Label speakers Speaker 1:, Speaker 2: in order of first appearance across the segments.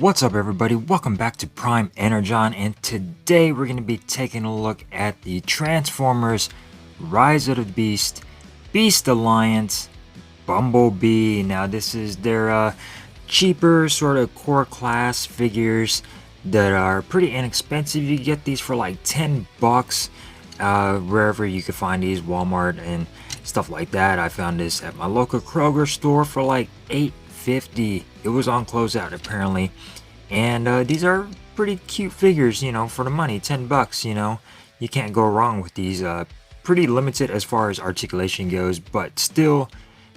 Speaker 1: What's up everybody, welcome back to Prime Energon, and today we're going to be taking a look at the Transformers Rise of the Beast Alliance Bumblebee. Now this is their cheaper sort of core class figures that are pretty inexpensive. You get these for like 10 bucks wherever you can find these, Walmart and stuff like that. I found this at my local Kroger store for like $8.50. It was on closeout apparently, and these are pretty cute figures, you know, for the money. 10 bucks, you know, you can't go wrong with these. Pretty limited as far as articulation goes, but still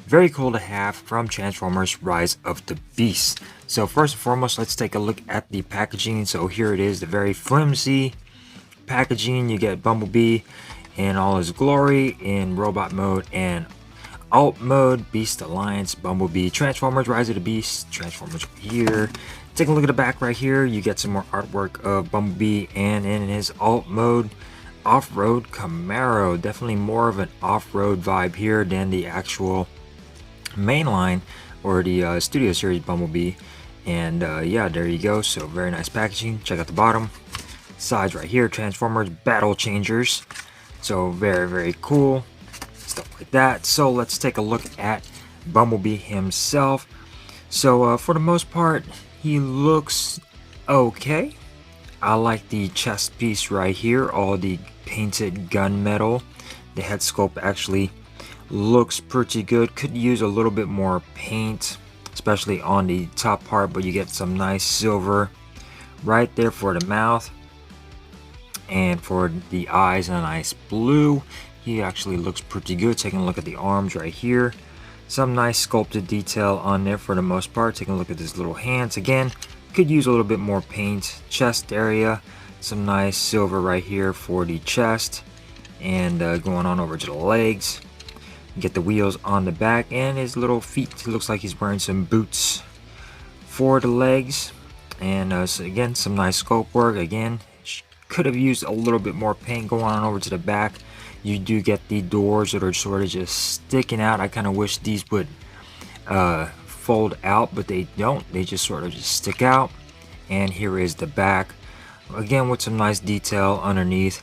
Speaker 1: very cool to have from Transformers Rise of the Beast. So first and foremost, let's take a look at the packaging. So here it is, the very flimsy packaging. You get Bumblebee in all his glory in robot mode and alt mode. Beast Alliance Bumblebee, Transformers Rise of the Beast, Transformers here. Take a look at the back right here. You get some more artwork of Bumblebee, and in his alt mode, off-road Camaro. Definitely more of an off-road vibe here than the actual mainline or the Studio Series Bumblebee. And yeah, there you go. So very nice packaging. Check out the bottom sides right here. Transformers Battle Changers. So very cool stuff like that. So let's take a look at Bumblebee himself. So for the most part, he looks okay. I like the chest piece right here, all the painted gunmetal. The head sculpt actually looks pretty good. Could use a little bit more paint, especially on the top part, but you get some nice silver right there for the mouth, and for the eyes, a nice blue. He actually looks pretty good. Taking a look at the arms right here, some nice sculpted detail on there for the most part. Taking a look at his little hands, again, could use a little bit more paint. Chest area, some nice silver right here for the chest, and going on over to the legs. Get the wheels on the back, and his little feet. He looks like he's wearing some boots for the legs. And so again, some nice sculpt work. Again, could have used a little bit more paint. Going on over to the back, you do get the doors that are sort of just sticking out. I kind of wish these would fold out, but they don't. They just sort of just stick out. And here is the back, again with some nice detail underneath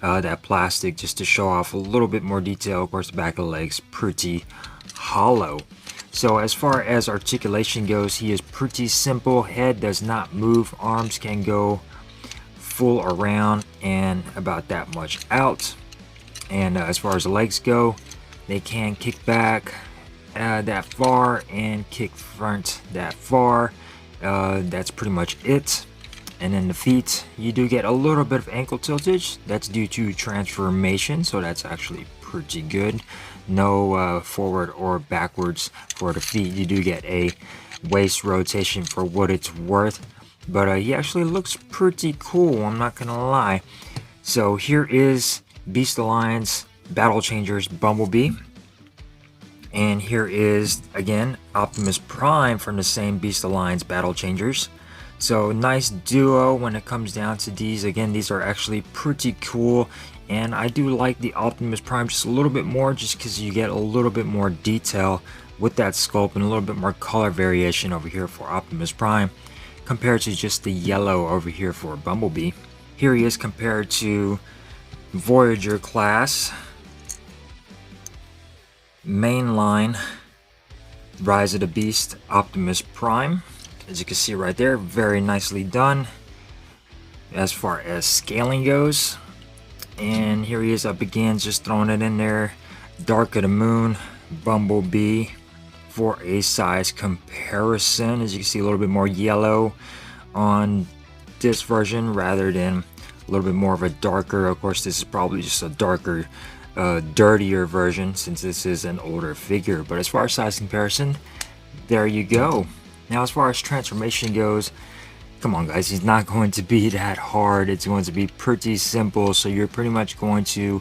Speaker 1: that plastic, just to show off a little bit more detail. Of course, the back of the legs pretty hollow. So as far as articulation goes, he is pretty simple. Head does not move. Arms can go full around and about that much out. And as far as the legs go, they can kick back that far and kick front that far. That's pretty much it. And then the feet, you do get a little bit of ankle tiltage. That's due to transformation, so that's actually pretty good. No forward or backwards for the feet. You do get a waist rotation for what it's worth, but he actually looks pretty cool, I'm not gonna lie. So here is Beast Alliance Battle Changers Bumblebee, and here is again Optimus Prime from the same Beast Alliance Battle Changers. So nice duo when it comes down to these. Again, these are actually pretty cool, and I do like the Optimus Prime just a little bit more, just because you get a little bit more detail with that sculpt and a little bit more color variation over here for Optimus Prime compared to just the yellow over here for Bumblebee. Here he is compared to Voyager class mainline Rise of the Beast Optimus Prime. As you can see right there, very nicely done as far as scaling goes. And here he is up again, just throwing it in there. Dark of the Moon Bumblebee for a size comparison. As you can see, a little bit more yellow on this version rather than a little bit more of a darker. Of course, this is probably just a darker, dirtier version since this is an older figure. But as far as size comparison, there you go. Now as far as transformation goes, come on guys, he's not going to be that hard. It's going to be pretty simple. So you're pretty much going to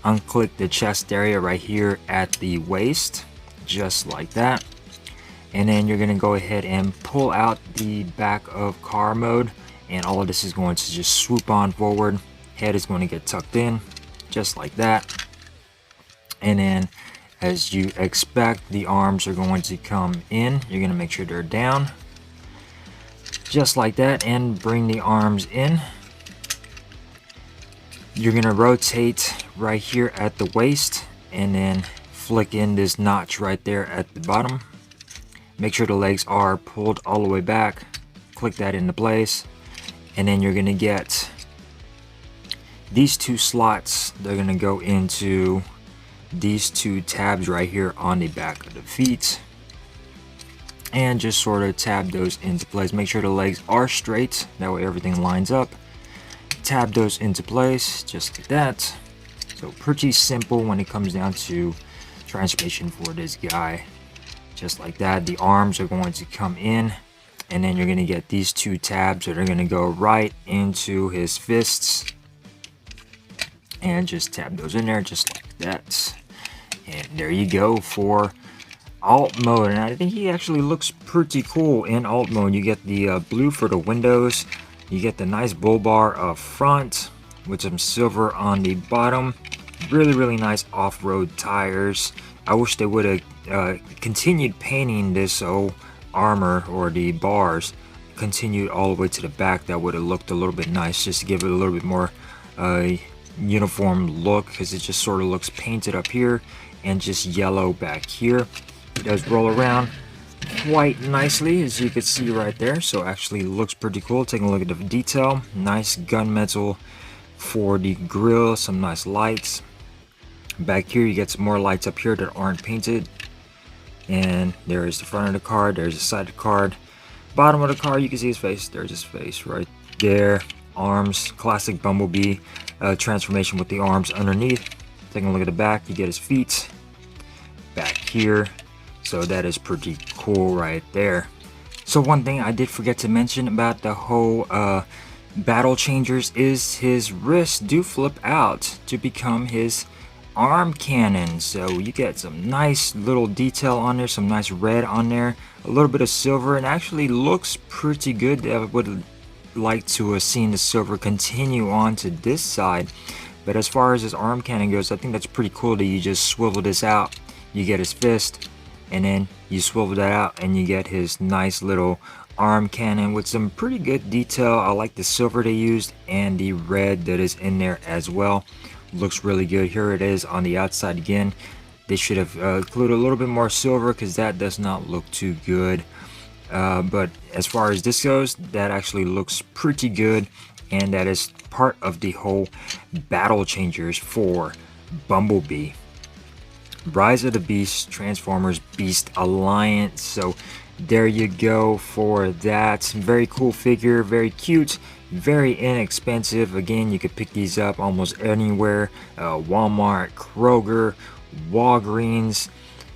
Speaker 1: unclick the chest area right here at the waist, just like that. And then you're going to go ahead and pull out the back of car mode, and all of this is going to just swoop on forward. Head is going to get tucked in, just like that. And then as you expect, the arms are going to come in. You're going to make sure they're down. just like that, and bring the arms in. You're gonna rotate right here at the waist and then flick in this notch right there at the bottom. Make sure the legs are pulled all the way back. Click that into place, and then you're gonna get these two slots. They're gonna go into these two tabs right here on the back of the feet, and just sort of tab those into place. Make sure the legs are straight, that way everything lines up. Tab those into place just like that. So pretty simple when it comes down to transformation for this guy. Just like that. The arms are going to come in, and then you're going to get these two tabs that are going to go right into his fists, and just tab those in there just like that. And there you go for alt mode. And I think he actually looks pretty cool in alt mode. You get the blue for the windows. You get the nice bull bar up front with some silver on the bottom. Really nice off-road tires. I wish they would have continued painting this armor, or the bars continued all the way to the back. That would have looked a little bit nice, just to give it a little bit more uniform look, because it just sort of looks painted up here and just yellow back here. It does roll around quite nicely, as you can see right there, so actually looks pretty cool. Taking a look at the detail, nice gunmetal for the grill, some nice lights back here. You get some more lights up here that aren't painted, and there is the front of the car, there's the side of the car, bottom of the car. You can see his face, there's his face right there. Arms, classic Bumblebee transformation with the arms underneath. Taking a look at the back, you get his feet back here. So that is pretty cool right there. So one thing I did forget to mention about the whole battle changers is his wrists do flip out to become his arm cannon. So you get some nice little detail on there, some nice red on there, a little bit of silver, and actually looks pretty good. I would like to have seen the silver continue on to this side. But as far as his arm cannon goes, I think that's pretty cool that you just swivel this out. You get his fist, and then you swivel that out and you get his nice little arm cannon with some pretty good detail. I like the silver they used and the red that is in there as well. Looks really good. Here it is on the outside again. They should have included a little bit more silver, because that does not look too good. But as far as this goes, that actually looks pretty good, and that is part of the whole battle changers for Bumblebee. Rise of the Beast Transformers Beast Alliance. So there you go for that. Very cool figure, very cute, very inexpensive. Again, you could pick these up almost anywhere. Walmart, Kroger, Walgreens.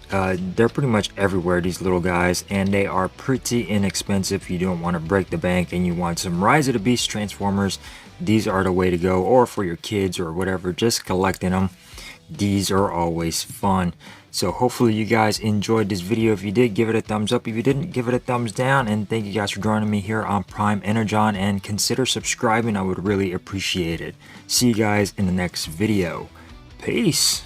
Speaker 1: They're pretty much everywhere, these little guys, and they are pretty inexpensive. If you don't want to break the bank and you want some Rise of the Beast Transformers, these are the way to go. Or for your kids or whatever, just collecting them. These are always fun. So hopefully you guys enjoyed this video. If you did, give it a thumbs up. If you didn't, give it a thumbs down. And thank you guys for joining me here on Prime Energon, and consider subscribing. I would really appreciate it. See you guys in the next video. Peace.